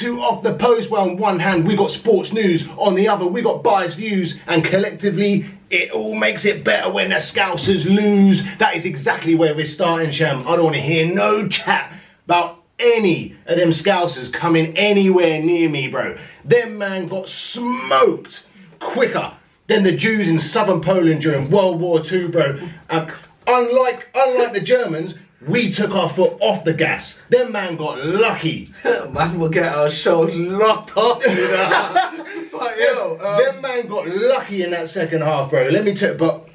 to Off the Post, where on one hand we got sports news, on the other we got biased views, and collectively it all makes it better when the Scousers lose. That is exactly where we're starting, Sham. I don't want to hear no chat about any of them Scousers coming anywhere near me, bro. Them man got smoked quicker than the Jews in southern Poland during World War II, bro. Unlike the Germans, we took our foot off the gas. Them man got lucky. Man will get our shows locked up, you know. But, them man got lucky in that second half, bro. Let me tell you, but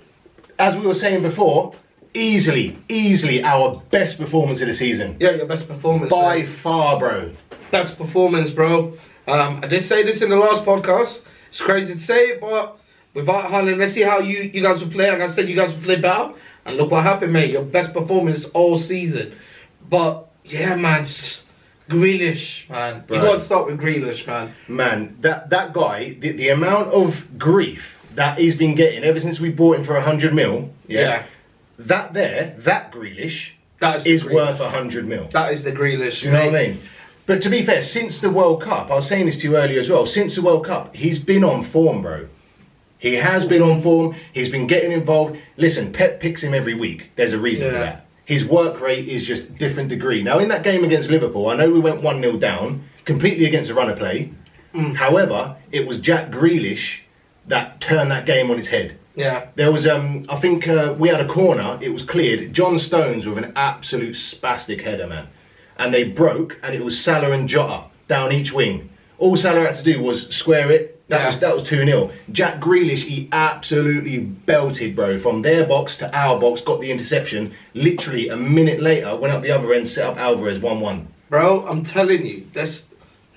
as we were saying before, easily our best performance of the season. Yeah, your best performance. By far, bro. Best performance, bro. I did say this in the last podcast. It's crazy to say, but without Haaland, let's see how you guys will play. Like I said, you guys will play better. And look what happened, mate. Your best performance all season. But, yeah, man. Grealish, man. Bro. You got to start with Grealish, man. Man, that guy, the amount of grief that he's been getting ever since we bought him for 100 mil. Yeah. That Grealish is worth 100 mil. That is the Grealish. Do you know what I mean? But to be fair, since the World Cup, I was saying this to you earlier as well, since the World Cup, he's been on form, bro. He has been on form, he's been getting involved. Listen, Pep picks him every week. There's a reason for that. His work rate is just different degree. Now, in that game against Liverpool, I know we went 1-0 down, completely against a runner play. However, it was Jack Grealish that turned that game on its head. Yeah. There was, I think we had a corner, it was cleared. John Stones with an absolute spastic header, man. And they broke, and it was Salah and Jota down each wing. All Salah had to do was square it. That was 2-0. Jack Grealish, he absolutely belted, bro. From their box to our box, got the interception. Literally a minute later, went up the other end, set up Alvarez 1-1. Bro, I'm telling you,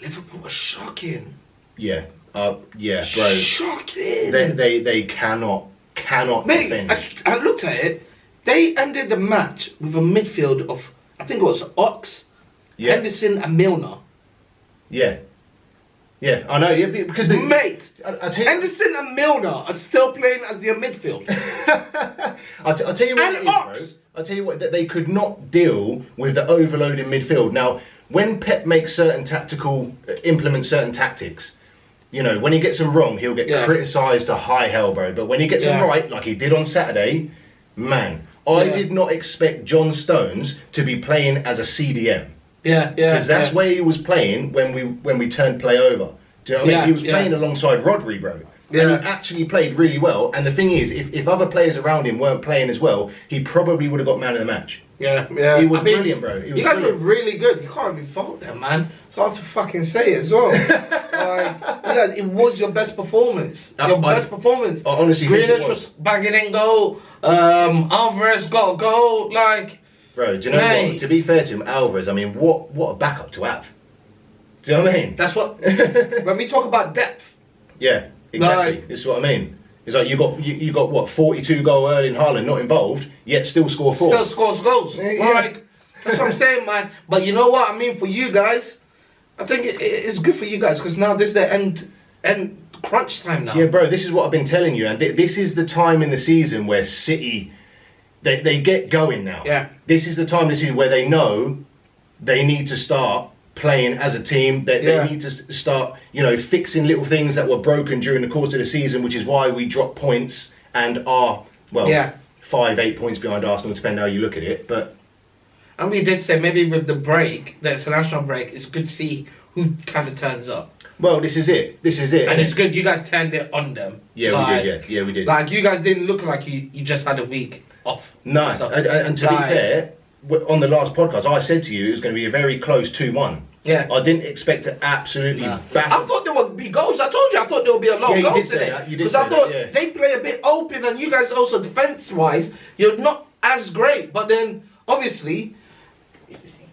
Liverpool was shocking. Yeah, yeah, bro. Shocking. They cannot defend. I looked at it. They ended the match with a midfield of, I think it was Ox, Henderson and Milner. Yeah. Yeah, I know. Yeah, because mate, I tell you, Henderson and Milner are still playing as their midfield. I'll tell you what it is, bro. I'll tell you what, that they could not deal with the overload in midfield. Now, when Pep makes implements certain tactics, you know, when he gets them wrong, he'll get criticised to high hell, bro. But when he gets them right, like he did on Saturday, man, I did not expect John Stones to be playing as a CDM. Yeah. Because that's where he was playing when we turned play over. Do you know what I mean? He was playing alongside Rodri, bro. Yeah. And he actually played really well. And the thing is, if other players around him weren't playing as well, he probably would have got man of the match. Yeah. He was brilliant, bro. You guys were really good. You can't even fault them, man. So I have to fucking say it as well. It was your best performance. Best performance. I honestly think it was banging in goal. Alvarez got a goal. Bro, do you know what? To be fair to him, Alvarez, I mean, what a backup to have. Do you know what I mean? That's what... when we talk about depth... Yeah, exactly. This is what I mean. It's like you got what, 42 goal Erling Haaland not involved, yet still score 4. Still scores goals. That's what I'm saying, man. But you know what I mean for you guys? I think it's good for you guys because now this is the end crunch time now. Yeah, bro, this is what I've been telling you. And this is the time in the season where City... They get going now. Yeah. This is the time this is where they know they need to start playing as a team. They need to start, fixing little things that were broken during the course of the season, which is why we dropped points and are, 5-8 points behind Arsenal, depending how you look at it. And we did say maybe with the international break, it's good to see who kind of turns up. Well, this is it. And it's good you guys turned it on them. Yeah, we did. Yeah, we did. Like, you guys didn't look like you just had a week off. No, and to be fair, on the last podcast, I said to you it was going to be a very close 2-1. Yeah. I didn't expect to absolutely bash. I thought there would be goals. I told you, I thought there would be a lot of goals today. Because I thought they play a bit open, and you guys also, defence-wise, you're not as great. But then, obviously,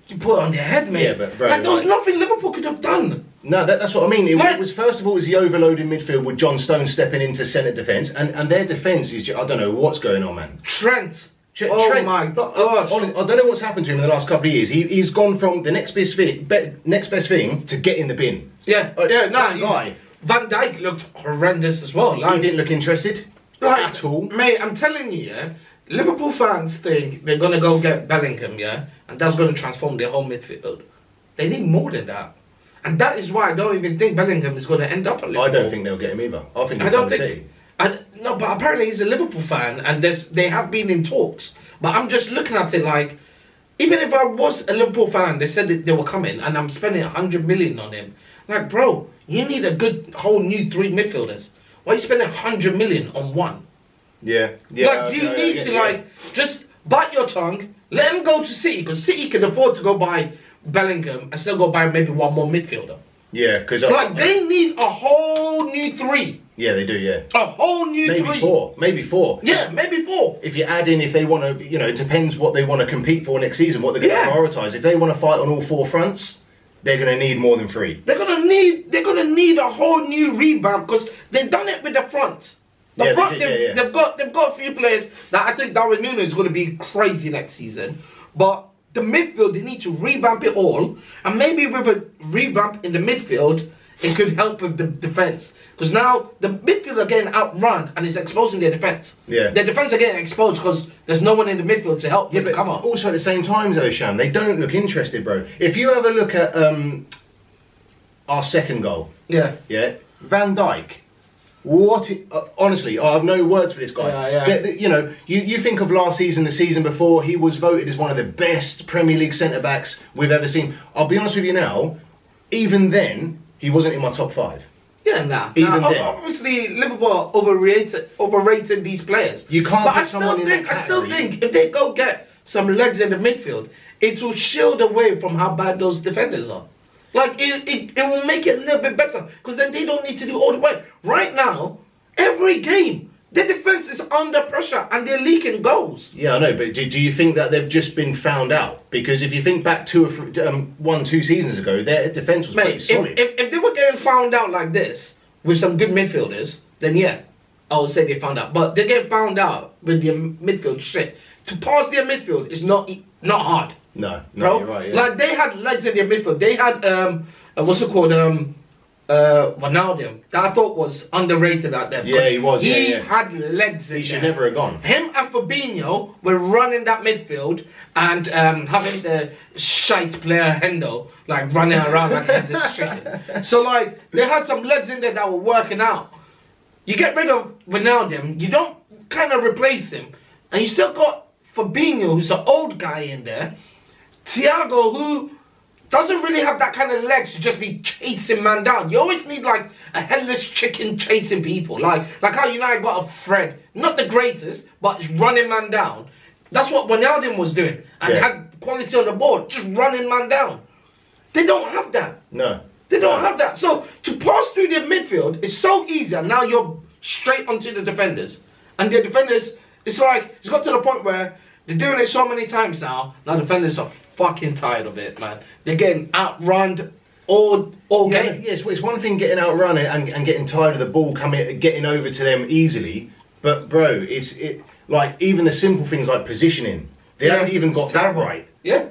you put it on their head, mate. Yeah, but bro, there was nothing Liverpool could have done. No, that's what I mean. It was, first of all, it was the overload in midfield with John Stones stepping into centre defence, and their defence is just, I don't know what's going on, man. Trent. Trent, my gosh. I don't know what's happened to him in the last couple of years. He's gone from the next best thing to get in the bin. That guy. Van Dijk looked horrendous as well. He didn't look interested at all. Mate, I'm telling you, Liverpool fans think they're going to go get Bellingham, and that's going to transform their whole midfield. They need more than that. And that is why I don't even think Bellingham is going to end up at Liverpool. I don't think they'll get him either. I think I he'll don't come to think. City. No, but apparently he's a Liverpool fan, and they have been in talks. But I'm just looking at it like, even if I was a Liverpool fan, they said that they were coming, and I'm spending 100 million on him. Like, bro, you need a good whole new 3 midfielders. Why are you spending 100 million on one? Yeah. Like, you need to like just bite your tongue. Let him go to City, because City can afford to go buy Bellingham and still go buy maybe one more midfielder. Yeah, because like they need a whole new 3. Yeah, they do. Yeah, a whole new maybe 3. Maybe four. Yeah, maybe 4. If you add in, if they want to, it depends what they want to compete for next season, what they're going to prioritise. If they want to fight on all 4 fronts, they're going to need more than 3. They're gonna need a whole new revamp, because they've done it with the front. The front, they've got a few players that I think Darwin Núñez is going to be crazy next season, but the midfield, they need to revamp it all, and maybe with a revamp in the midfield, it could help with the defence. Because now the midfield are getting outrun and it's exposing their defence. Yeah. Their defence are getting exposed because there's no one in the midfield to help them come up. Also at the same time though, Sham, they don't look interested, bro. If you have a look at our second goal. Yeah. Yeah. Van Dijk. Honestly, I have no words for this guy. Yeah. You think of last season, the season before, he was voted as one of the best Premier League centre-backs we've ever seen. I'll be honest with you now, even then, he wasn't in my top 5. Yeah, nah. Even then. Obviously, Liverpool overrated these players. You can't but put someone in that category. I still think if they go get some legs in the midfield, it will shield away from how bad those defenders are. Like, it will make it a little bit better, because then they don't need to do all the work. Right now, every game, their defence is under pressure and they're leaking goals. Yeah, I know, but do you think that they've just been found out? Because if you think back 2 seasons ago, their defence was pretty solid. If they were getting found out like this, with some good midfielders, then yeah, I would say they found out. But they get found out with their midfield shit. To pass their midfield is not hard. No, bro. You're right. Yeah. Like, they had legs in their midfield. They had what's it called? Ronaldo, that I thought was underrated out there. Yeah, he was. He had legs in there. He should never have gone. Him and Fabinho were running that midfield and having the shite player Hendo like running around like the chicken. So like they had some legs in there that were working out. You get rid of Ronaldo, you don't kind of replace him, and you still got Fabinho, who's an old guy in there. Thiago, who doesn't really have that kind of legs to just be chasing man down. You always need like a headless chicken chasing people. Like how United got a Fred. Not the greatest, but it's running man down. That's what Wijnaldum was doing. And had quality on the board, just running man down. They don't have that. No. They don't have that. So to pass through their midfield is so easy, and now you're straight onto the defenders. And the defenders, it's got to the point where they're doing it so many times now. Now defenders are fucking tired of it, man. They're getting outrun all game. Yes, it's one thing getting outrun and getting tired of the ball getting over to them easily, but bro, it like even the simple things like positioning, they haven't even got that right. Yeah.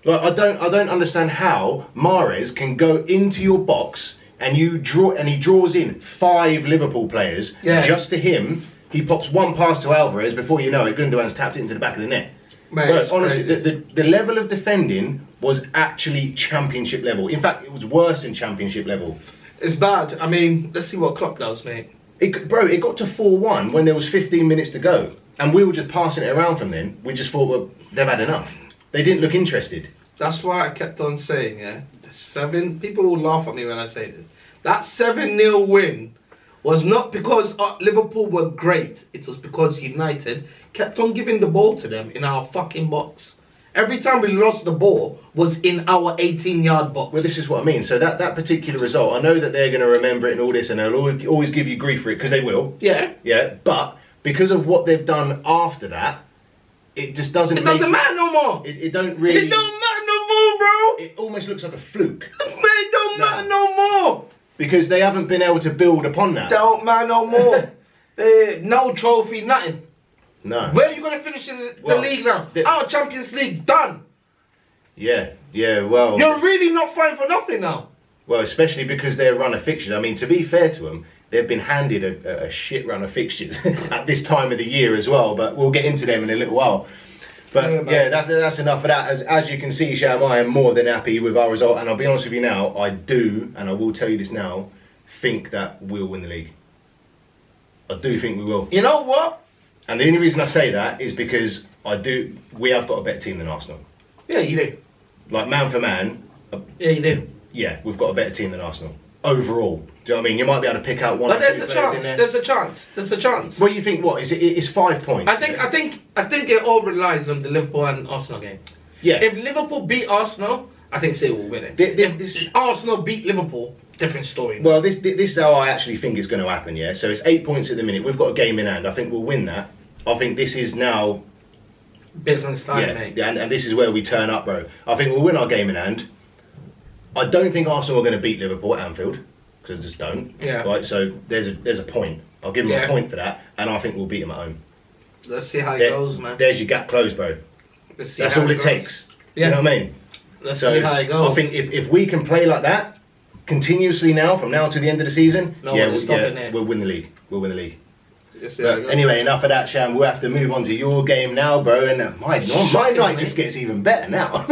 Like I don't understand how Mahrez can go into your box and he draws in 5 Liverpool players just to him. He pops one pass to Alvarez, before you know it, Gundogan's tapped it into the back of the net. Mate, bro, honestly, the level of defending was actually championship level. In fact, it was worse than championship level. It's bad. I mean, let's see what Klopp does, mate. It got to 4-1 when there was 15 minutes to go. And we were just passing it around from then. We just thought, well, they've had enough. They didn't look interested. That's why I kept on saying, people will laugh at me when I say this. That 7-0 win was not because Liverpool were great. It was because United kept on giving the ball to them in our fucking box. Every time we lost the ball was in our 18-yard box. Well, this is what I mean. So that particular result, I know that they're going to remember it and all this, and they'll always give you grief for it, because they will. Yeah. Yeah, but because of what they've done after that, it just doesn't. It doesn't matter no more. It don't really. It don't matter no more, bro. It almost looks like a fluke. It don't matter no more. Because they haven't been able to build upon that. Don't matter no more. No trophy, nothing. No. Where are you going to finish in the league now? Our Champions League done. Yeah, well. You're really not fighting for nothing now. Well, especially because their run of fixtures. I mean, to be fair to them, they've been handed a shit run of fixtures at this time of the year as well. But we'll get into them in a little while. But yeah, that's enough of that. As you can see, Sham, I am more than happy with our result, and I'll be honest with you now, I do, and I will tell you this now, think that we'll win the league. I do think we will. You know what? And the only reason I say that is because we have got a better team than Arsenal. Yeah, you do. Like, man for man. Yeah, you do. Yeah, we've got a better team than Arsenal. Overall. Do you know what I mean? You might be able to pick out one but or there's two a players chance. in there. There's a chance. There's a chance. What do you think? What is it? It's 5 points. I think it all relies on the Liverpool and Arsenal game. Yeah. If Liverpool beat Arsenal, I think City will win it. If Arsenal beat Liverpool, different story. Well, this is how I actually think it's going to happen. Yeah. So it's 8 points at the minute. We've got a game in hand. I think we'll win that. I think this is now business time, mate. Yeah, and this is where we turn up, bro. I think we'll win our game in hand. I don't think Arsenal are going to beat Liverpool at Anfield. Because I just don't. Yeah. Right, so there's a point. I'll give them a point for that, and I think we'll beat them at home. Let's see how it goes, man. There's your gap closed, bro. That's all it takes. Yeah. You know what I mean? Let's see how it goes. I think if we can play like that continuously now, from now to the end of the season, we'll win the league. We'll win the league. But anyway, enough of that, Sham. We'll have to move on to your game now, bro. And my night just gets even better now.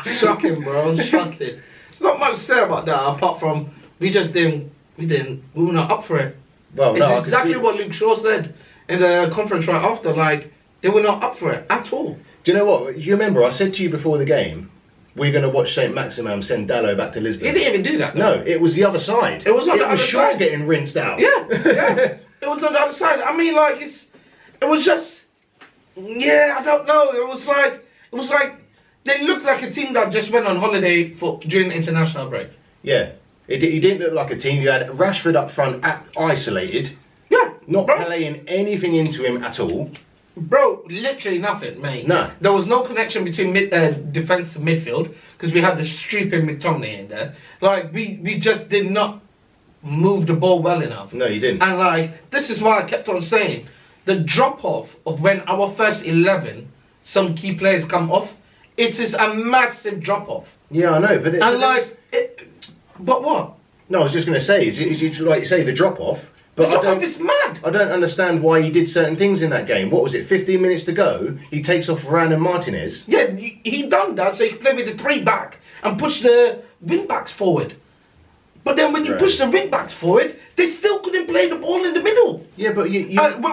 Shocking, bro. Shocking. There's not much said about that apart from we were not up for it. Well, it's exactly what Luke Shaw said in the conference right after. Like, they were not up for it at all. Do you know what? Do you remember I said to you before the game, we're going to watch St. Maximum send Dallo back to Lisbon? He didn't even do that. No, it was the other side. It was on the other Shaw side. getting rinsed out. Yeah. It was on the other side. I mean, like, it was just, I don't know. It was like, they looked like a team that just went on holiday during the international break. Yeah. He didn't look like a team. You had Rashford up front, isolated. Yeah. Not playing anything into him at all. Bro, literally nothing, mate. No. There was no connection between defence and midfield because we had the stupid McTominay in there. Like, we just did not move the ball well enough. No, you didn't. And, like, this is why I kept on saying the drop-off of when our first 11, some key players come off, it is a massive drop-off. Yeah, I know, but but what? No, I was just going to say, like you say, the drop-off. But the drop-off is mad. I don't understand why he did certain things in that game. What was it, 15 minutes to go? He takes off Varane and Martinez. Yeah, he done that so he could play with the 3 back and push the wing-backs forward. But then when you push the wing-backs forward, they still couldn't play the ball in the middle. Yeah, but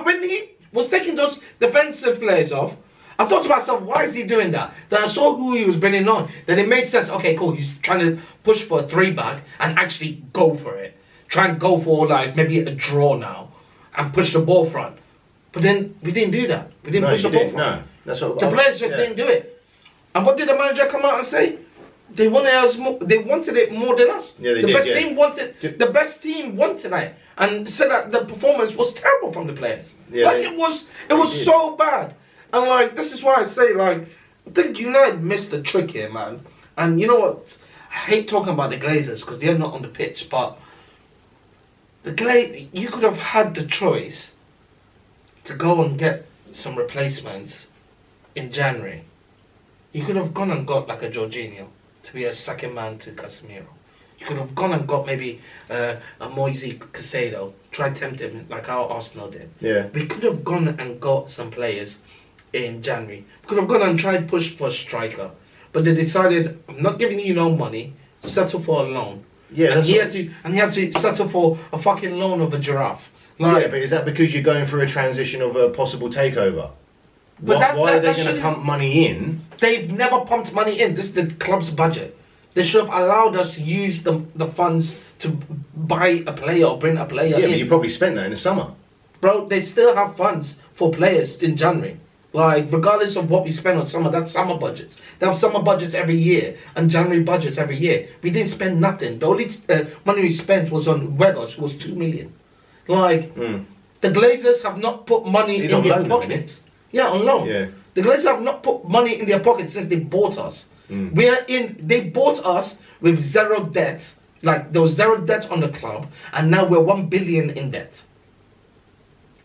when he was taking those defensive players off, I thought to myself, why is he doing that? Then I saw who he was bringing on. Then it made sense. Okay, cool. He's trying to push for a 3-back and actually go for it. Try and go for, like, maybe a draw now and push the ball front. But then we didn't do that. We didn't push the ball front. No, that's what the players just didn't do it. And what did the manager come out and say? They wanted us more. They wanted it more than us. Yeah, the best team wanted. The best team wanted it, and said that the performance was terrible from the players. Yeah, like it was so bad. And like this is why I say like I think United missed the trick here, man. And you know what? I hate talking about the Glazers because they're not on the pitch, but you could have had the choice to go and get some replacements in January. You could have gone and got like a Jorginho to be a second man to Casemiro. You could have gone and got maybe a Moise Caicedo, try tempt him like how Arsenal did. Yeah. We could have gone and got some players in January. We could have gone and tried push for a striker, but they decided, I'm not giving you no money, settle for a loan. Yeah, and he had to settle for a fucking loan of a giraffe. Like, yeah, but is that because you're going through a transition of a possible takeover? But why are they going to pump money in? They've never pumped money in. This is the club's budget. They should have allowed us to use the funds to buy a player or bring a player in. Yeah, but you probably spent that in the summer. Bro, they still have funds for players in January. Like, regardless of what we spend on summer, that's summer budgets. They have summer budgets every year and January budgets every year. We didn't spend nothing. The only money we spent was on Weghorst, was 2 million. Like, the Glazers have not put money in their pockets. Yeah, on loan. Yeah. The Glazers have not put money in their pockets since they bought us. They bought us with 0 debt. Like, there was 0 debt on the club, and now we're 1 billion in debt.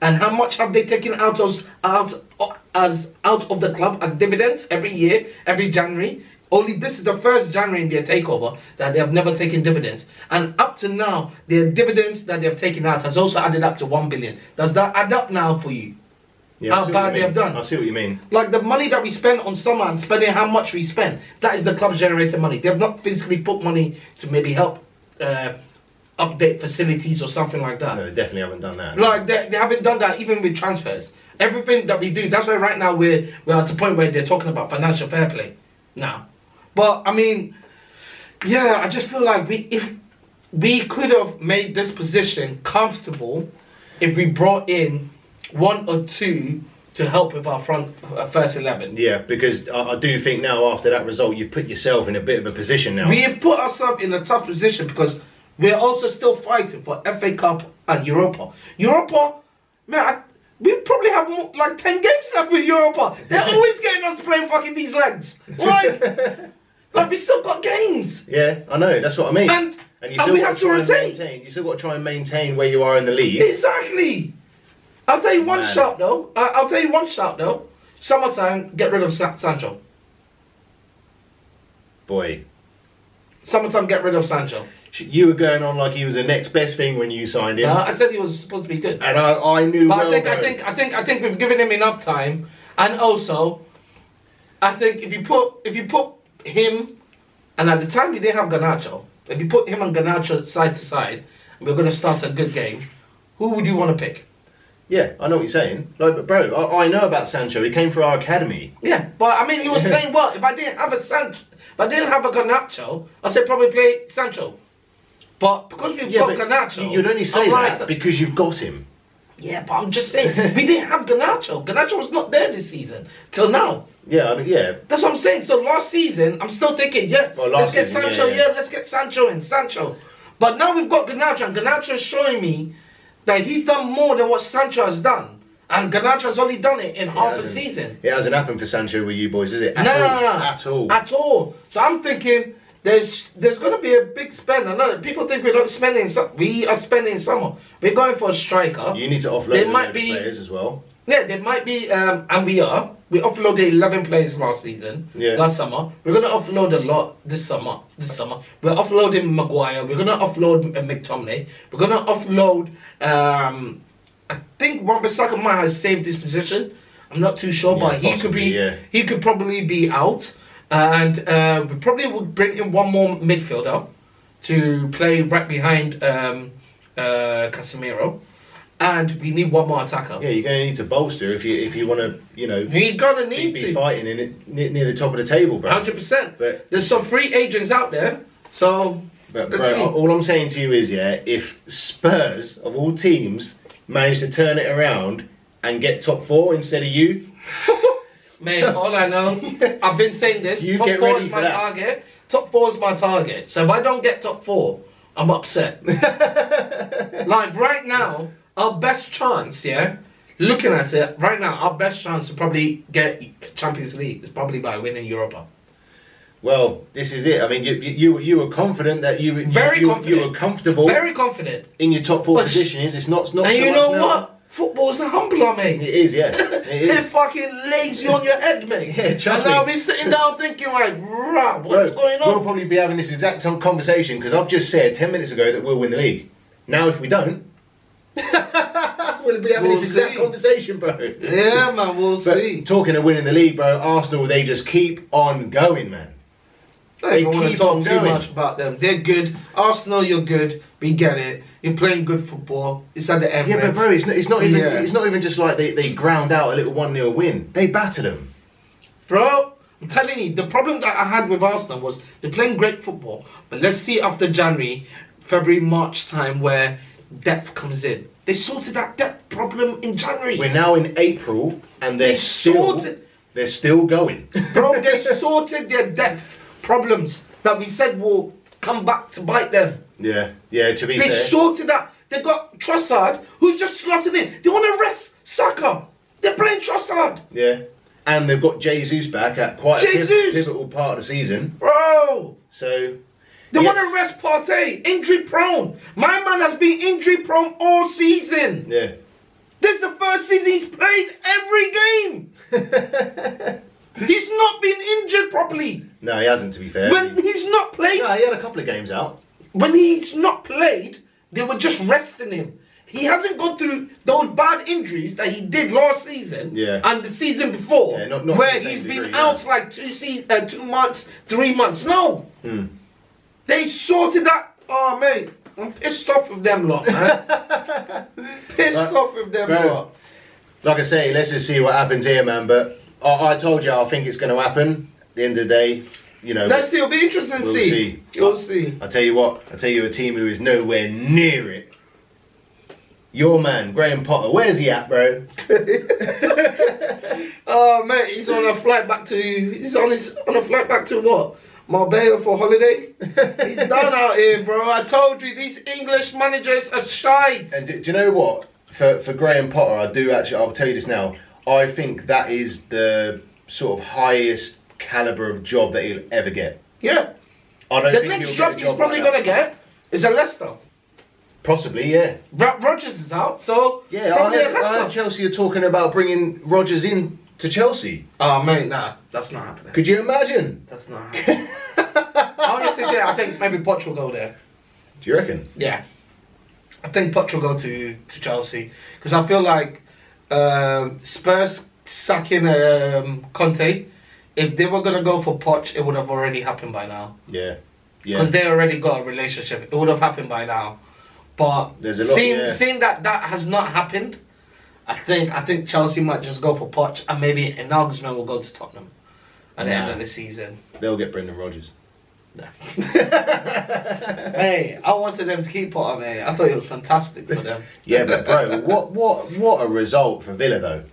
And how much have they taken out of the club as dividends every year, every January? Only this is the first January in their takeover that they have never taken dividends. And up to now, their dividends that they have taken out has also added up to 1 billion. Does that add up now for you? Yeah, I how see what bad you they mean. have done. I see what you mean. Like the money that we spend on summer and spending how much we spend, that is the club's generated money. They have not physically put money to maybe help update facilities or something like that. No, they definitely haven't done that. Like they haven't done that even with transfers. Everything that we do, that's why right now we're at the point where they're talking about financial fair play now. But I mean, yeah, I just feel like if we could have made this position comfortable if we brought in one or two to help with our first 11. Yeah, because I do think now after that result, you've put yourself in a bit of a position now. We have put ourselves in a tough position because we're also still fighting for FA Cup and Europa. Europa, man, we probably have more, like 10 games left with Europa. They're always getting us to play fucking these legs. Like we still got games. Yeah, I know. That's what I mean. And you still we got have to rotate. You still got to try and maintain where you are in the league. Exactly. I'll tell you one Man. shout though. I'll tell you one shout though. Summertime, get rid of Sancho. Boy, Summertime, get rid of Sancho. you were going on like he was the next best thing when you signed him, I said he was supposed to be good. and I knew. But well, I think we've given him enough time, and also, I think if you put him, and at the time we didn't have Garnacho, if you put him and Garnacho side to side, and we're going to start a good game, who would you want to pick? Yeah, I know what you're saying. Like, but bro, I know about Sancho. He came through our academy. Yeah, but I mean he was playing well. If I didn't have a Garnacho, I'd say probably play Sancho. But because we've got Garnacho, you'd only say I'm that like, because you've got him. yeah, but I'm just saying we didn't have Garnacho. Garnacho was not there this season till now. Yeah, I mean, yeah. That's what I'm saying. So last season, I'm still thinking, let's get season, Sancho. yeah. Let's get Sancho in. Sancho. But now we've got Garnacho, and Garnacho is showing me that he's done more than what Sancho has done. And Garnacho has only done it in half a season. It hasn't happened for Sancho with you boys, is it? No. At all. At all. So I'm thinking there's going to be a big spend. I know people think we're not spending. We are spending summer. We're going for a striker. You need to offload There a might load be- of players as well. Yeah, there might be, and we are. We offloaded 11 players last season, last summer. We're going to offload a lot this summer. We're offloading Maguire. We're going to offload McTominay. We're going to offload, I think Wan-Bissaka might have saved this position. I'm not too sure, but he could probably be out. And we probably would bring in one more midfielder to play right behind Casemiro. And we need one more attacker. Yeah, you're going to need to bolster if you want to, We're gonna need be to fighting in it near the top of the table, bro. 100%. But- There's some free agents out there, so But let's bro, see. all I'm saying to you is, if Spurs of all teams manage to turn it around and get top 4 instead of you, Mate, all I know, I've been saying this. You top get 4 ready is for my that. target. Top 4 is my target. So if I don't get top 4, I'm upset. Like right now, our best chance, looking at it right now, our best chance to probably get Champions League is probably by winning Europa. well, this is it. I mean, you were confident that you were comfortable Very confident. in your top 4 But positions. It's not so And you much know now. what? Football's a humbler, mate. It is, yeah. It It is. fucking lays you on your head, mate. Yeah, trust and me. I'll be sitting down thinking like, rah, what's Bro, going We'll on? probably be having this exact same conversation because I've just said 10 minutes ago that we'll win the league. Now, if we don't, we'll be having We'll this exact see. conversation, bro. Yeah, man, we'll But see. talking of winning the league, bro, Arsenal, they just keep on going, man. I don't want to keep talk on too going. much about them. They're good. Arsenal, you're good. We get it. You're playing good football. It's at the Emirates. Yeah, but bro, it's not even Yeah. it's not even just like they ground out a little 1-0 win. They battered them. Bro, I'm telling you, the problem that I had with Arsenal was they're playing great football, but let's see after January, February, March time where depth comes in. They sorted that depth problem in January. We're now in April and they're still going. Bro, they sorted their depth problems that we said will come back to bite them. Yeah, to be They fair. sorted that. They got Trossard, who's just slotted in. They want to rest Saka. They're playing Trossard. Yeah. And they've got Jesus back at quite a Jesus! pivotal part of the season. Bro, So they yes. want to rest Partey, injury prone. My man has been injury prone all season. Yeah. This is the first season he's played every game. He's not been injured properly. No, he hasn't, to be fair. When he's not played, No, he had a couple of games out. when he's not played, they were just resting him. he hasn't gone through those bad injuries that he did last season and the season before, not where to the he's same been degree, out like 2 months, 3 months. No, they sorted that. Oh mate, I'm pissed off with them lot, man. Pissed off with them lot. Like I say, let's just see what happens here, man. But I told you, I think it's going to happen. At the end of the day, you know. Let's see. It'll be interesting to see. We'll see. I tell you what. I tell you, a team who is nowhere near it. Your man, Graham Potter. Where's he at, bro? Oh mate, he's on a flight back to. He's on a flight back to what? Marbella for holiday. He's done out here, bro. I told you, these English managers are shite. And do you know what? For Graham Potter, I'll tell you this now. I think that is the sort of highest caliber of job that he'll ever get. Yeah. I don't the think next he'll job get a he's job probably like gonna get is a Leicester. Possibly, yeah. Rodgers is out, so yeah. probably a I Leicester. heard Chelsea are talking about bringing Rodgers in to Chelsea. Oh mate, nah, that's not happening. Could you imagine? That's not happening. Honestly, yeah, I think maybe Poch will go there. Do you reckon? Yeah. I think Poch will go to Chelsea because I feel like Spurs sacking Conte. If they were gonna go for Poch, it would have already happened by now. Yeah. Because they already got a relationship. It would have happened by now. But there's a lot, seeing that has not happened, I think Chelsea might just go for Poch and maybe Nagelsmann will go to Tottenham at the end of the season. They'll get Brendan Rodgers. Nah. Hey, I wanted them to keep Potter, mate. I thought it was fantastic for them. Yeah, but bro, what a result for Villa though.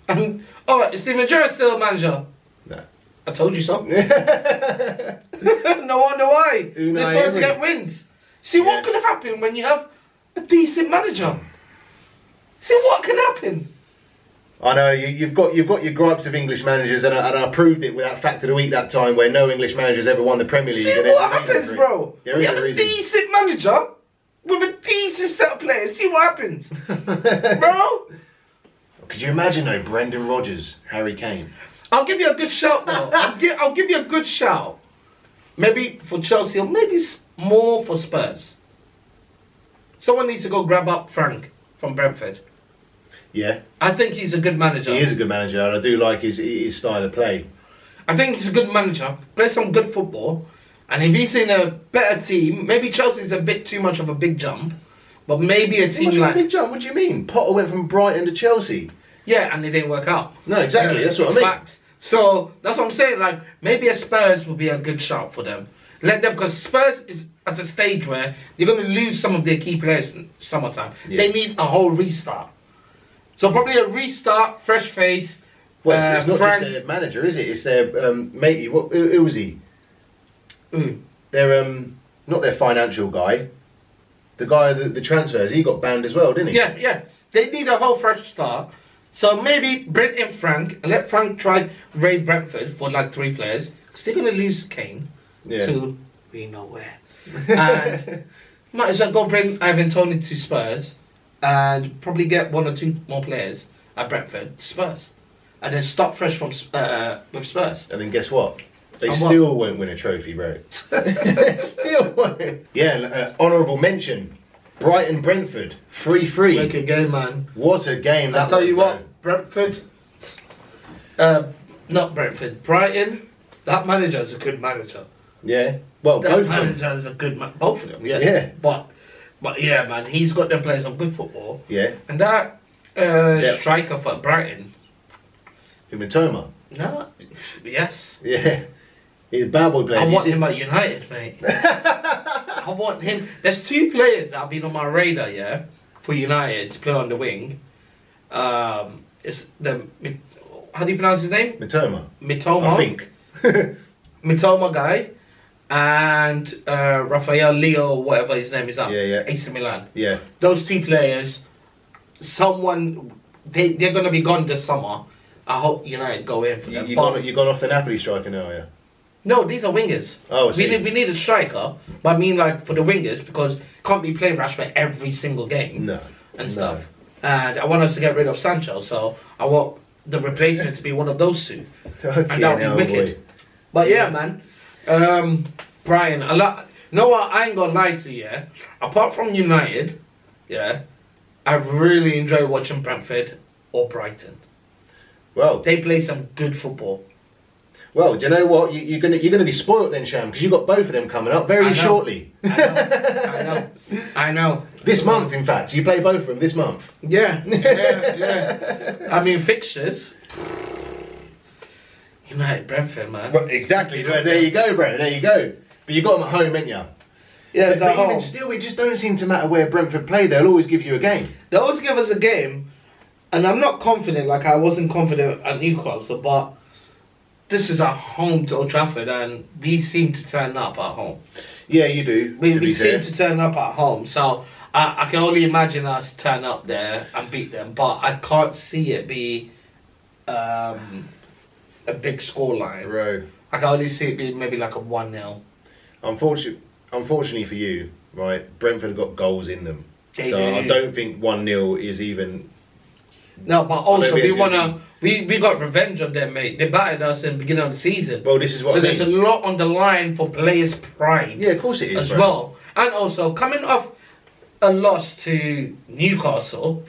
Is Steven Gerrard still manager? No. I told you so. No wonder why. They started to get wins. See what can happen when you have a decent manager. See what can happen. I know you've got your gripes of English managers, and I proved it with that fact of the week that time where no English managers ever won the Premier League. See what happens, bro. You have a decent manager with a decent set of players. See what happens, bro. Could you imagine though, Brendan Rodgers, Harry Kane? I'll give you a good shout though. I'll give you a good shout. Maybe for Chelsea or maybe more for Spurs. Someone needs to go grab up Frank from Brentford. Yeah. I think he's a good manager. He is a good manager, and I do like his style of play. I think he's a good manager. Plays some good football. And if he's in a better team, maybe Chelsea's a bit too much of a big jump. But maybe a team like... a big jump? What do you mean? Potter went from Brighton to Chelsea. Yeah, and it didn't work out. No, exactly. That's what I mean. Facts. So, that's what I'm saying. Like, maybe a Spurs would be a good shout for them. Let them... Because Spurs is at a stage where they're going to lose some of their key players in summertime. Yeah. They need a whole restart. So probably a restart, fresh face. Well, it's not just their manager, is it? It's their matey. Who was he? Who? Their not their financial guy. The guy the transfers. He got banned as well, didn't he? Yeah. They need a whole fresh start. So maybe bring in Frank and let Frank try raid Brentford for like 3 players because they're gonna lose Kane to we know where. And might as well go bring Ivan Toney to Spurs. And probably get 1 or 2 more players at Brentford to Spurs, and then start fresh from with Spurs. And then guess what? They still won't win a trophy, bro. Still won't. Yeah. Honourable mention: Brighton Brentford 3-3. Make a game, man. What a game! I'll tell you what, Brentford. Not Brentford. Brighton. That manager is a good manager. Yeah. Well, both manager is a good man. Both of them. Yeah. Yeah. But yeah, man, he's got them playing some good football. Yeah. And that striker for Brighton. Mitoma. No. Yes. Yeah. He's a bad boy player. I want him at United, mate. I want him. There's 2 players that have been on my radar, for United to play on the wing. It's the how do you pronounce his name? Mitoma. I think. Mitoma guy. And Rafael Leo, whatever his name is up. Yeah. AC Milan. Yeah. Those 2 players, they're gonna be gone this summer. I hope United go in for them. You've gone off the Napoli striker now, yeah? No, these are wingers. Oh, I see. We need a striker, but I mean like for the wingers because can't be playing Rashford every single game. No. And stuff. And I want us to get rid of Sancho, so I want the replacement to be one of those 2. Okay, and that would be wicked. Boy. But yeah, man. Brian, no, I ain't gonna lie to you. Apart from United, I really enjoy watching Brentford or Brighton. Well, They play some good football. well, do you know what? You're gonna be spoilt then, Sham, because you've got both of them coming up very shortly. I know. This month, in fact, you play both of them this month. Yeah. I mean, fixtures. United, Brentford, man. Well, exactly. Well, there you go, bro. There you go. But you got them at home, ain't you? Yeah, it's But at home. even still, it just don't seem to matter where Brentford play. They'll always give you a game. They always give us a game, and I'm not confident like I wasn't confident at Newcastle, but this is our home to Old Trafford, and we seem to turn up at home. Yeah, you do. We seem to turn up at home, so I can only imagine us turn up there and beat them, but I can't see it be a big scoreline. Right. I can only see it being maybe like a 1-0. Unfortunately for you, right, Brentford have got goals in them. They So do. I don't think 1-0 is even... No, but also Maybe we it's wanna we got revenge on them, mate. They battered us in the beginning of the season. Well, this is what So I there's a mean. lot on the line for players' pride. Yeah, of course it is, as bro. well. And also coming off a loss to Newcastle,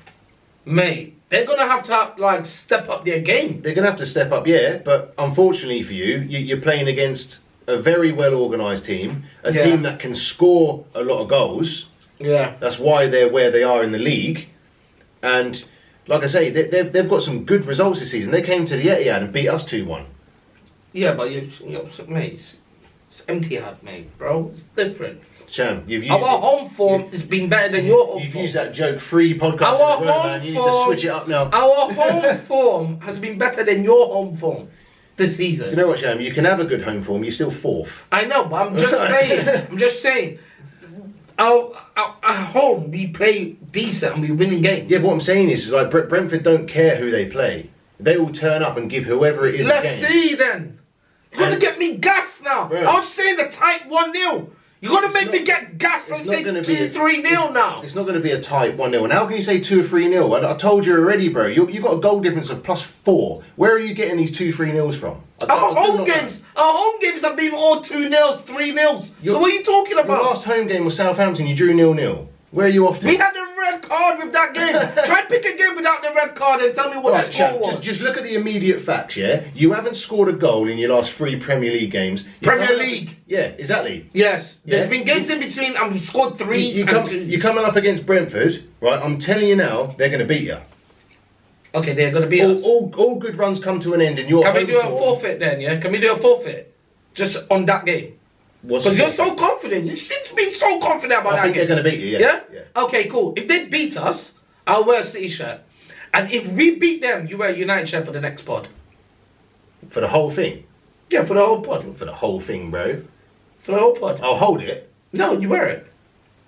mate, they're gonna have to like step up their game. They're going to have to step up, yeah, but unfortunately for you, you're playing against a very well-organised team, a Yeah. team that can score a lot of goals. Yeah. That's why they're where they are in the league. And like I say, they've got some good results this season. They came to the Etihad and beat us 2-1. Yeah, but you know, mate, it's empty hat, mate, bro. It's different. Sham, you've used Our home form has been better than your home You've form. used that joke-free podcast Our as well, home man. You need to form- switch it up now. Our home form has been better than your home form this season. Do you know what, Sham? You can have a good home form. You're still fourth. I know, but I'm just saying. I'm just saying. At home, we play decent and we winning games. Yeah, but what I'm saying is like Brentford don't care who they play. They will turn up and give whoever it is a Let's game. see then. You're gonna And- get me gas now. Bro. I was saying the tight 1-0. You're gonna make me get gas and It's say not going to be 2-3-0 now. It's not going to be a tight 1-0. And how can you say 2 or 3-0? I told you already, bro. You've got a goal difference of +4. Where are you getting these 2-3-0s from? I Our do home not games, our home games have been all 2-0s, 3-0s. So what are you talking know. about? Your last home game was Southampton. You drew 0-0. Where are you off to? We had a red card with that game. Try pick a game without the red card and tell me what Right, the score Shaq, was. just look at the immediate facts, yeah? You haven't scored a goal in your last 3 Premier League games. Premier League. Yeah, exactly. Yes, there's Yeah. been games in between and we scored threes and twos. You're coming up against Brentford, right? I'm telling you now, they're going to beat you. Okay, they're gonna be us. All good runs come to an end, and you're Can we home do a form- forfeit then? Yeah, can we do a forfeit just on that game? What's Because the you're so forfeit? confident. You seem to be so confident about I that think game. they're going to beat you. Yeah? Yeah. Okay, cool. If they beat us, I'll wear a City shirt. And if we beat them, you wear a United shirt for the next pod. For the whole thing. Yeah, for the whole pod. For the whole thing, bro. For the whole pod. I'll hold it. No, you wear it.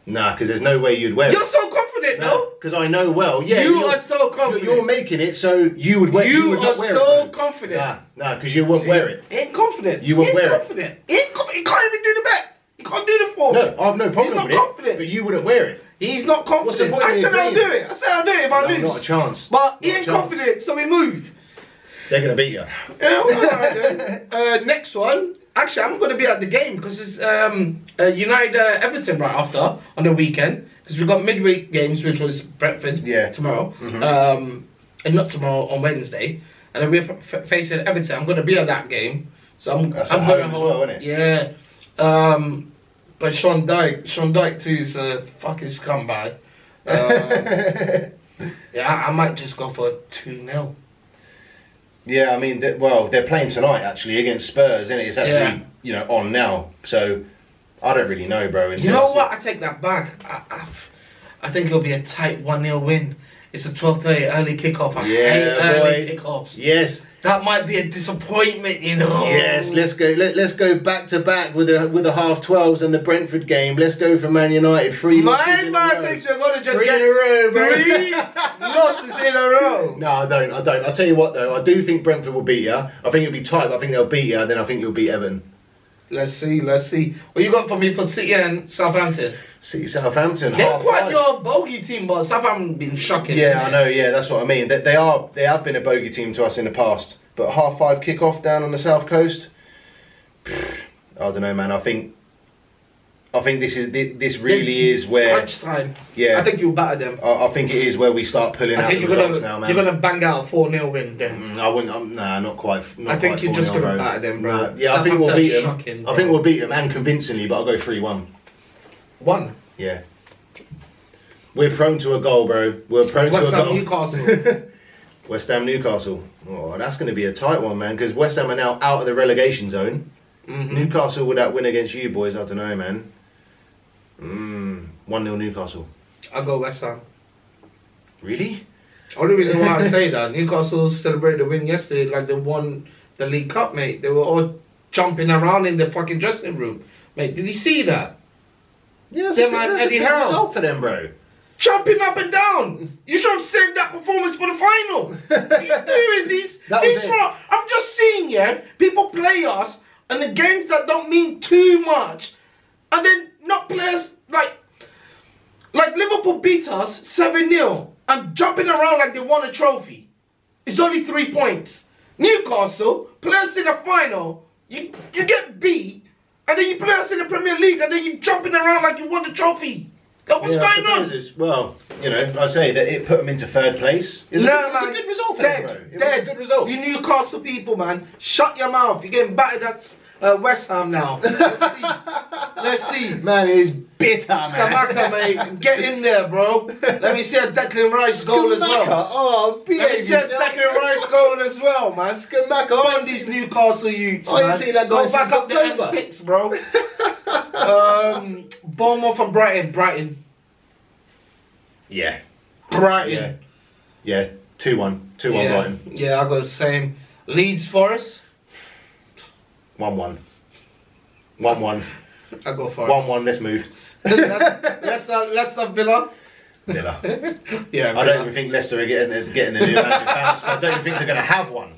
Nah, because there's no way you'd wear You're it. so confident, no? Because I know well. Yeah, You you're- are so confident. You're making it so you would wear. You would not are wear so it, bro. confident. Nah, because you won't wear it. Ain't confident. You won't Ain't wear it. confident. Ain't confident. He can't even do the bet. He can't do the form. No, I have no problem not with confident. it. But you wouldn't wear it. He's not confident. What's the point I in said I'll do agreeing? it. I said I'll do it if I No, lose. not a chance. But he Not a ain't chance. confident, so we move. They're going to beat you. Yeah, alright then. Next one. Actually, I'm going to be at the game because it's United Everton right after on the weekend. Because we've got midweek games, which was Brentford tomorrow. And not tomorrow, on Wednesday. And then we're facing Everton. I'm going to be at that game. So I'm That's I'm at going home to as well, isn't it? Yeah. But Sean Dyche too is a fucking scumbag. Yeah, I might just go for 2-0. Yeah, I mean, they're playing tonight actually against Spurs, isn't it? It's actually on now. So I don't really know, bro. You know what? I take that back. I think it'll be a tight 1-0 win. It's a 12:30 early kickoff. I hate early kickoffs. Yes. That might be a disappointment, you know. Yes, let's go. Let's go back to back with the half-12s and the Brentford game. Let's go for Man United. 3 losses My in a man row. thinks you're gonna just 3 get in a row, bro. 3 losses in a row. No, I don't. I'll tell you what though. I do think Brentford will beat you. I think it'll be tight. But I think they'll beat you. Then I think you'll beat Everton. Let's see. What you got for me for City and Southampton? City Southampton. They're half quite five. your bogey team, but Southampton been shocking. Yeah, I haven't know. Yeah, that's what I mean. They have been a bogey team to us in the past. But 5:30 kickoff down on the south coast. I don't know, man. I think I think this really is where crunch time. Yeah. I think you'll batter them. I think it is where we start pulling out the results now, man. You're gonna bang out a 4-0 win then. I wouldn't. Nah, not quite. I think you're just gonna batter them, bro. Yeah, I think we'll beat them. Shocking, I think we'll beat them, and convincingly. But I'll go 3-1. 1. Yeah. We're prone to a goal, bro. We're prone to a goal. Newcastle. West Ham, Newcastle. Oh, that's going to be a tight one, man. Because West Ham are now out of the relegation zone. Mm-hmm. Newcastle, with that win against you boys, I don't know, man. 1-0 Newcastle. I'll go West Ham. Really? Only reason why I say that, Newcastle celebrated the win yesterday like they won the League Cup, mate. They were all jumping around in the fucking dressing room. Mate, did you see that? Yeah, Them and Eddie Howe. result for them, bro. Jumping up and down. You should have saved that performance for the final. What are you doing? These I'm just seeing, yeah, people play us and the games that don't mean too much. And then not players like Liverpool beat us 7-0 and jumping around like they won a trophy. It's only 3 points. Newcastle, players in the final, you get beat, and then you play us in the Premier League and then you jumping around like you won the trophy. Like, what's going on? Well, you know, I say that it put them into 3rd place. It's a good result for them, bro. It was a good result. You Newcastle people, man, shut your mouth. You're getting battered at West Ham now. Let's see. Man, it's bitter, man. Skamaka, mate. Get in there, bro. Let me see a Declan Rice goal as well. Oh, Let me see a Declan Rice goal as well, man. Skamaka. On these Newcastle youths, I man. ain't seen that guy Go since back up to October. M6, bro. Bournemouth and Brighton. Yeah. Brighton. Yeah. 2-1. 2-1 Yeah. Brighton. Yeah, I'll go the same. Leeds Forest. 1-1. 1-1. I'll go Forest. 1-1, let's move. Leicester Villa. Villa. Yeah, I don't even think Leicester are getting the new manager. I don't even think they're going to have one.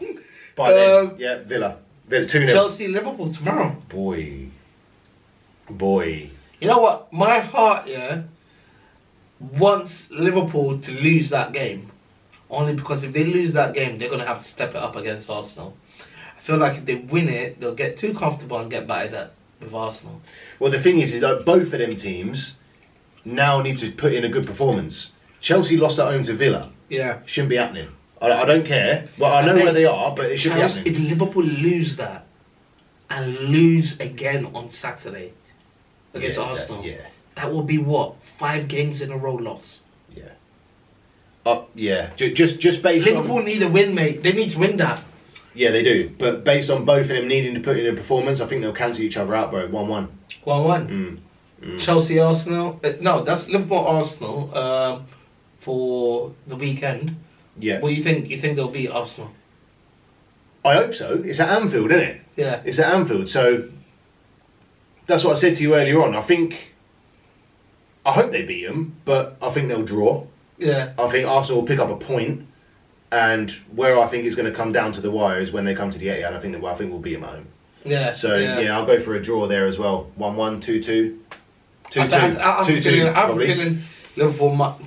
By then, yeah, Villa. 2-0. Chelsea Liverpool tomorrow. Boy. You know what? My heart, yeah, wants Liverpool to lose that game. Only because if they lose that game, they're going to have to step it up against Arsenal. I feel like if they win it, they'll get too comfortable and get battered at with Arsenal. Well, the thing is that both of them teams now need to put in a good performance. Chelsea lost at home to Villa. Yeah. Shouldn't be happening. I don't care. Well, I know where they are, but it should be happening. If Liverpool lose that and lose again on Saturday against Arsenal, that will be what? 5 games in a row lost. Yeah. Yeah. Just based Liverpool on... need a win, mate. They need to win that. Yeah, they do. But based on both of them needing to put in a performance, I think they'll cancel each other out, bro. 1-1. 1-1. Chelsea Arsenal. No, that's Liverpool Arsenal for the weekend. Yeah. What do you think? You think they'll beat Arsenal? I hope so. It's at Anfield, isn't it? Yeah. It's at Anfield, so that's what I said to you earlier on. I hope they beat them, but I think they'll draw. Yeah. I think Arsenal will pick up a point, and where I think it's going to come down to the wire is when they come to the Etihad. I think we'll beat them at home. Yeah. So yeah, I'll go for a draw there as well. 1-1, 2-2, 2-2, I'm 2-2. feeling Liverpool.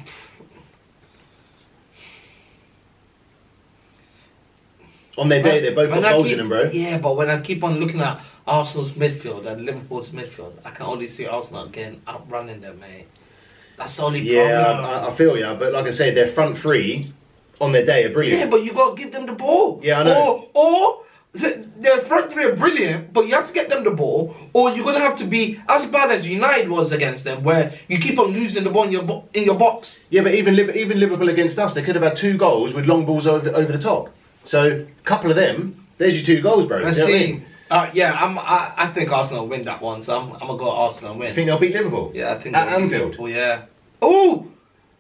On their day, they both got goals in them, bro. Yeah, but when I keep on looking at Arsenal's midfield and Liverpool's midfield, I can only see Arsenal again outrunning them, mate. That's the only problem. Yeah, I feel ya, but like I say, their front three on their day are brilliant. Yeah, but you got to give them the ball. Yeah, I know. Or their front three are brilliant, but you have to get them the ball, or you're going to have to be as bad as United was against them, where you keep on losing the ball in your box. Yeah, but even Liverpool against us, they could have had 2 goals with long balls over the top. So, a couple of them, there's your 2 goals, bro. Let's see. I think Arsenal will win that one, so I'm going to go Arsenal and win. You think they'll beat Liverpool? Yeah, I think at they'll beat Anfield? Liverpool, yeah. Oh!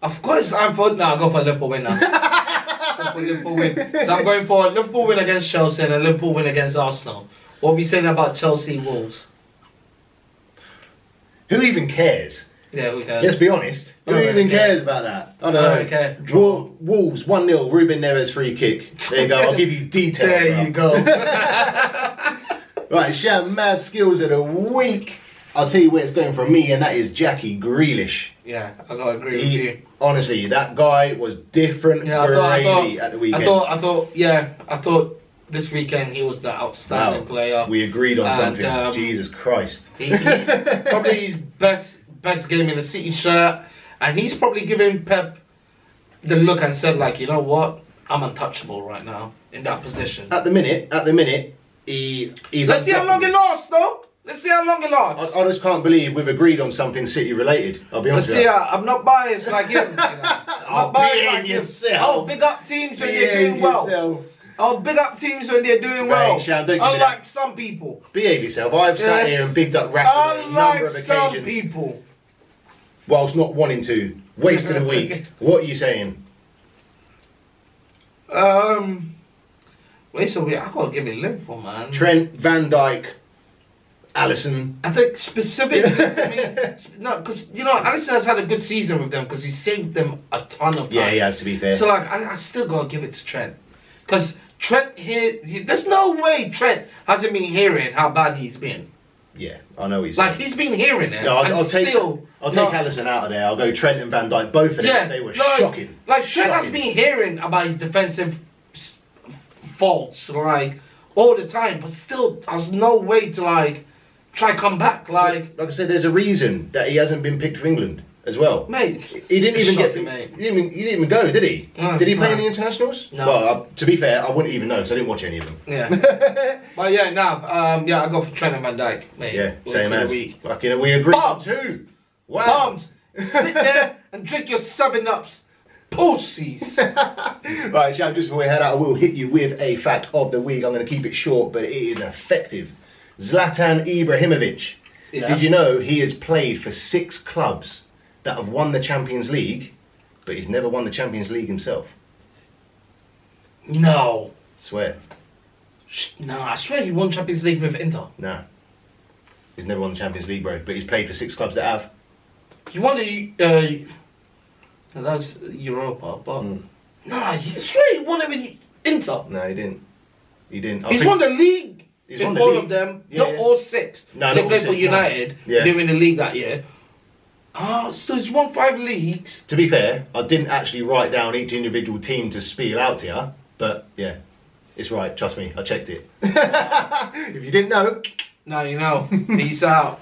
Of course, Anfield. No, I'll go for Liverpool win now. Liverpool win. So I'm going for Liverpool win against Chelsea and a Liverpool win against Arsenal. What are we saying about Chelsea Wolves? Who even cares? Yeah, who cares? Let's be honest. Who even cares about that? I don't know. Okay. Wolves 1-0. Ruben Neves free kick. There you go. I'll give you detail. There you go. Right, Sham Mad Skills of the Week. I'll tell you where it's going from me, and that is Jackie Grealish. Yeah, I gotta agree with you. Honestly, that guy was different Yeah, gravy at the weekend. I thought this weekend he was the outstanding player. We agreed on And, something. Jesus Christ. He's probably his best game in the City shirt, and he's probably giving Pep the look and said, like, you know what, I'm untouchable right now in that position. At the minute, he's. Let's see how long it lasts, though. Let's see how long it lasts. I just can't believe we've agreed on something City related. I'll be honest with you. I'm not biased like him. You know? I'm not biased like him. I'll big up teams when they're doing well. I'll big up teams when they're doing well. Sham, don't give me Unlike that. some people. Behave yourself. I've sat here and bigged up Rashford on a number of Unlike some occasions. people. Whilst not wanting to. Wasted a week. What are you saying? Wait, I gotta give it Liverpool, man. Trent, Van Dijk, Alisson. I think specifically, no, because you know Alisson has had a good season with them because he saved them a ton of time. Yeah, he has, to be fair. So like, I still gotta give it to Trent, because Trent there's no way Trent hasn't been hearing how bad he's been. Yeah, I know what he's Like saying. he's been hearing it. No, I'll take still, Alisson out of there. I'll go Trent and Van Dijk. Both of them, they were shocking. Like Trent has been hearing about his defensive faults like all the time, but still, there's no way to like try come back. Like I said, there's a reason that he hasn't been picked for England as well. Mate, he didn't even shocking, get. mate. He didn't even go, did he? No, did he play no. in the internationals? No. Well, to be fair, I wouldn't even know because I didn't watch any of them. Yeah. But yeah, I go for Trent and Van Dijk, mate. Yeah, We'll same see the as. week. Fucking, we agreed on Bums. 2. Wow. Bums, sit there and drink your 7-Ups. Pussies. Right, Sham, just before we head out, I will hit you with a fact of the week. I'm going to keep it short, but it is effective. Zlatan Ibrahimovic. Yeah. Did you know he has played for 6 clubs that have won the Champions League, but he's never won the Champions League himself? No. Swear. No, I swear he won Champions League with Inter. Nah. He's never won the Champions League, bro, but he's played for 6 clubs that have. He won the that's Europa, but no, I swear he won it with Inter. No, he didn't. He didn't. He's won the league. He's with won the all league. of them, Yeah, not yeah. all 6. No, They not played all for 6, United. no. Yeah. They were in the league that year. So he's won 5 leagues. To be fair, I didn't actually write down each individual team to spiel out to you, but yeah, it's right. Trust me, I checked it. If you didn't know, Now you know. Peace out.